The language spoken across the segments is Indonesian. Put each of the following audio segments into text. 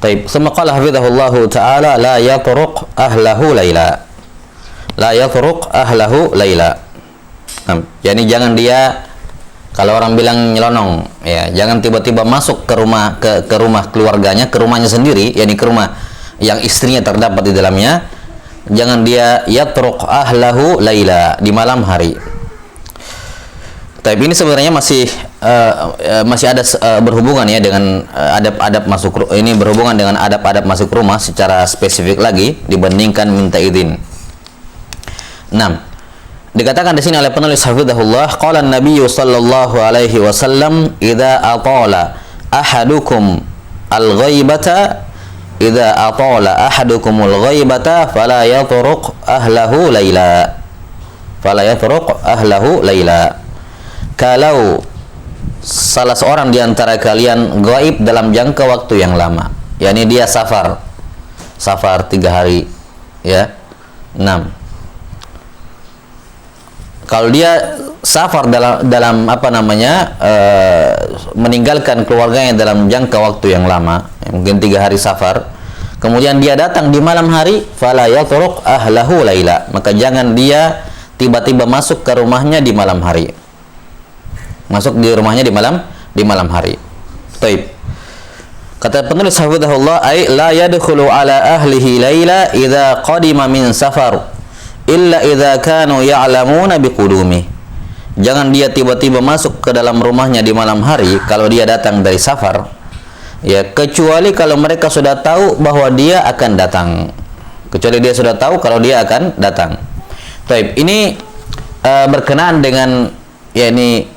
Taib. Tsumma qala hafizahullahu ta'ala la yatruq ahlahu laila. La yatruq ahlahu laila. Yani jangan dia, kalau orang bilang nyelonong, ya, jangan tiba-tiba masuk ke rumah keluarganya, ke rumahnya sendiri, yakni ke rumah yang istrinya terdapat di dalamnya. Jangan dia yatruq ahlahu laila, di malam hari. Tapi ini sebenarnya masih ada berhubungan ya dengan adab-adab masuk, ini berhubungan dengan adab-adab masuk rumah secara spesifik lagi dibandingkan minta izin. 6. Dikatakan di sini oleh penulis hafizahullah, qala an-nabiy sallallahu alaihi wasallam, idza atala ahadukum al-ghaibata fala yatruq ahlahu laila. Kalau salah seorang di antara kalian gaib dalam jangka waktu yang lama, yakni dia safar 3 hari, ya. 6. Kalau dia safar dalam meninggalkan keluarganya dalam jangka waktu yang lama, mungkin 3 hari safar, kemudian dia datang di malam hari, fala yatruq ahlahu laila, maka jangan dia tiba-tiba masuk ke rumahnya di malam hari. Masuk di rumahnya di malam hari. Taib. Kata penulis hafizahullah, ay la yadkhulu ala ahlihi laila idza qadima min safar illa idza kanu ya'lamuna biqudumi. Jangan dia tiba-tiba masuk ke dalam rumahnya di malam hari kalau dia datang dari safar, ya, kecuali kalau mereka sudah tahu bahwa dia akan datang. Kecuali dia sudah tahu kalau dia akan datang. Taib. Ini berkenaan dengan, ya, ini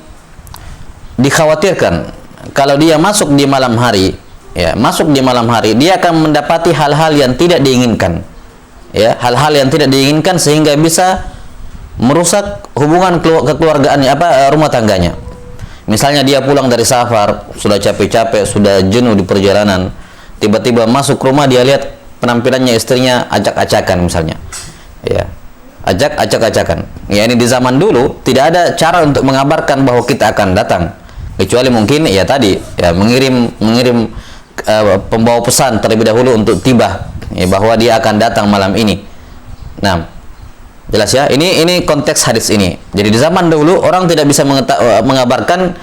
dikhawatirkan kalau dia masuk di malam hari, ya, dia akan mendapati hal-hal yang tidak diinginkan, ya, hal-hal yang tidak diinginkan sehingga bisa merusak hubungan kekeluargaan, rumah tangganya. Misalnya dia pulang dari safar, sudah capek-capek, sudah jenuh di perjalanan, tiba-tiba masuk rumah, dia lihat penampilannya istrinya acak-acakan misalnya, ya, acak-acakan. Ya, ini di zaman dulu tidak ada cara untuk mengabarkan bahwa kita akan datang, kecuali mungkin, ya, tadi, ya, mengirim pembawa pesan terlebih dahulu untuk tiba, ya, bahwa dia akan datang malam ini. Nah, jelas ya, ini konteks hadis ini. Jadi di zaman dulu orang tidak bisa mengabarkan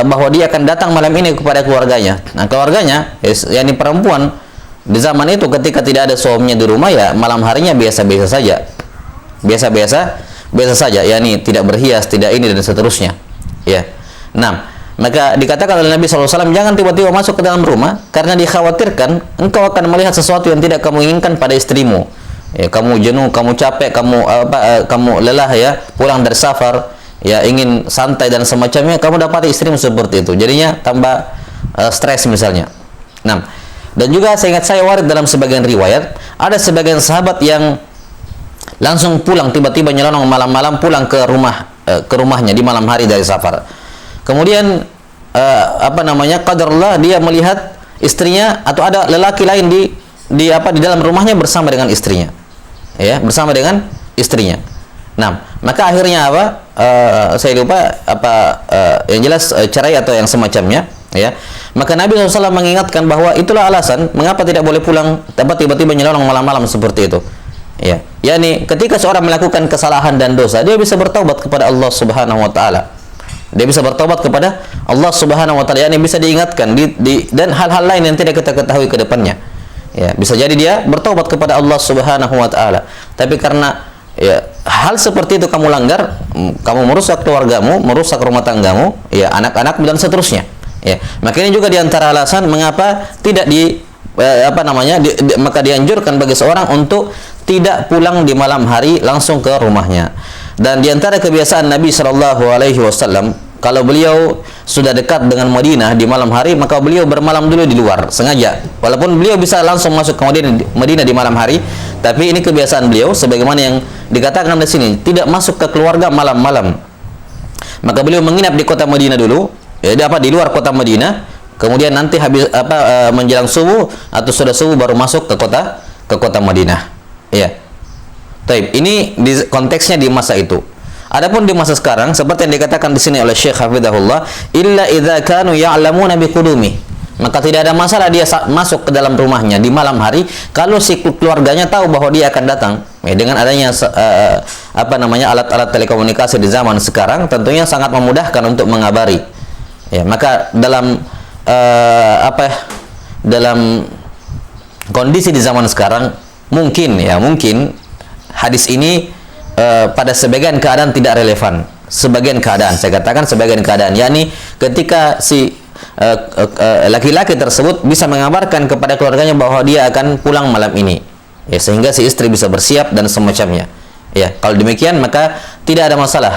bahwa dia akan datang malam ini kepada keluarganya. Nah, keluarganya, yakni perempuan di zaman itu ketika tidak ada suaminya di rumah, ya, malam harinya biasa-biasa saja, yakni tidak berhias, tidak ini dan seterusnya, ya. Nah, maka dikatakan oleh Nabi SAW, jangan tiba-tiba masuk ke dalam rumah karena dikhawatirkan engkau akan melihat sesuatu yang tidak kamu inginkan pada istrimu. Ya, kamu jenuh, kamu capek, kamu lelah, ya, pulang dari safar, ya, ingin santai dan semacamnya, kamu dapati istrimu seperti itu, jadinya tambah stres misalnya. Nah, dan juga seingat saya warid dalam sebagian riwayat, ada sebagian sahabat yang langsung pulang, tiba-tiba nyelonong malam-malam pulang ke rumahnya di malam hari dari safar. Kemudian qadarullah dia melihat istrinya atau ada lelaki lain di dalam rumahnya bersama dengan istrinya, ya, bersama dengan istrinya. Nah, maka akhirnya saya lupa yang jelas cerai atau yang semacamnya, ya. Maka Nabi SAW mengingatkan bahwa itulah alasan mengapa tidak boleh pulang tiba-tiba nyelonong malam-malam seperti itu, ya. Yani ketika seorang melakukan kesalahan dan dosa, dia bisa bertaubat kepada Allah Subhanahu wa taala. Dia bisa bertobat kepada Allah Subhanahu wa taala, yang bisa diingatkan dan hal-hal lain yang tidak kita ketahui ke depannya. Ya, bisa jadi dia bertobat kepada Allah Subhanahu wa taala. Tapi karena, ya, hal seperti itu kamu langgar, kamu merusak keluargamu, merusak rumah tanggamu, ya, anak-anakmu dan seterusnya. Ya, makanya juga di antara alasan mengapa tidak maka dianjurkan bagi seorang untuk tidak pulang di malam hari langsung ke rumahnya. Dan di antara kebiasaan Nabi Shallallahu Alaihi Wasallam, kalau beliau sudah dekat dengan Madinah di malam hari, maka beliau bermalam dulu di luar sengaja. Walaupun beliau bisa langsung masuk ke Madinah di malam hari, tapi ini kebiasaan beliau, sebagaimana yang dikatakan di sini, tidak masuk ke keluarga malam-malam. Maka beliau menginap di kota Madinah dulu, ya, di luar kota Madinah. Kemudian nanti menjelang subuh atau sudah subuh baru masuk ke kota Madinah. Ya. Taib, ini konteksnya di masa itu. Adapun di masa sekarang, seperti yang dikatakan di sini oleh Syekh Hafizahullah, illa idza kanu ya'lamuna biqudumi. maka tidak ada masalah dia masuk ke dalam rumahnya di malam hari kalau si keluarganya tahu bahwa dia akan datang. Dengan adanya alat-alat telekomunikasi di zaman sekarang tentunya sangat memudahkan untuk mengabari. Maka dalam kondisi di zaman sekarang mungkin hadis ini pada sebagian keadaan tidak relevan. Sebagian keadaan, saya katakan sebagian keadaan, yakni ketika si laki-laki tersebut bisa mengabarkan kepada keluarganya bahwa dia akan pulang malam ini, sehingga si istri bisa bersiap dan semacamnya. Kalau demikian maka tidak ada masalah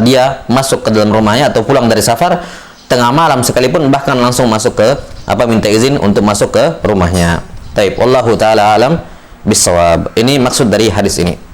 dia masuk ke dalam rumahnya atau pulang dari safar tengah malam sekalipun, bahkan langsung masuk ke minta izin untuk masuk ke rumahnya. Taib, wallahu taala alam bisawab. Ini maksud dari hadis ini.